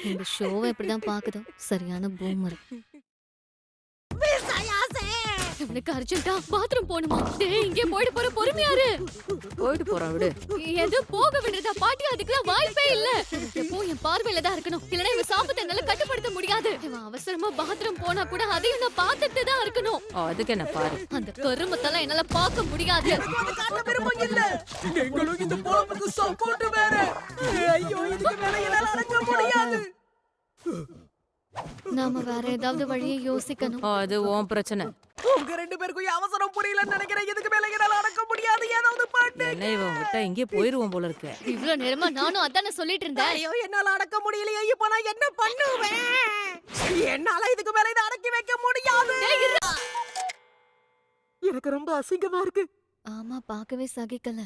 இந்த ஷோவை இப்படிதான் பாக்குதோ சரியான பூமர். எனக்கு அர்ஜென்ட்டா பாத்ரூம் போணுமா? டேய் இங்கே போயிடு போற பொறுமையாரு. போயிட்டு போறான் விடு. எது போக விடுறதா பாட்டி? அதுக்கெல்லாம் வாய்ப்பே இல்ல. எப்போ என் பார்வையில தான் இருக்கணும். இல்லனா இவ சாப்பிட்ட என்னால கட்டுப்படுத்த முடியாது. இவன் அவசரமா பாத்ரூம் போனா கூட அதையும் நான் பார்த்துட்டு தான் இருக்கணும். அதுக்கு என்ன பாரு. அந்த கருமத்தெல்லாம் என்னால பார்க்க முடியாது. நீங்களும் இந்த பொழப்புக்கு சப்போர்ட் வேற. ஐயோ இதுக்கு மேல என்னால அடக்க முடியாது. நாம வேற ஏதாவது வழியை யோசிக்கணும். அது உன் பிரச்சனை. உங்க ரெண்டு பேருக்கும் அவசரம் புரியலன்னு நினைக்கிறேன். இதுக்கு மேல என்னால அடக்க முடியாது. ஏதாவது பண்ணு. என்ன இவன் விட்டா இங்கே போயிருவோம் போல இருக்கு. இவ்ளோ நேரமா நானும் அதானே சொல்லிட்டு இருந்தேன். ஐயோ என்னால அடக்க முடியலையே. இப்போ நான் என்ன பண்ணுவேன்? என்னால இதுக்கு மேல இதை அடக்கி வைக்க முடியாது. எனக்கு ரொம்ப அசிங்கமா இருக்கு. ஆமா, பார்க்கவே சகிக்கல.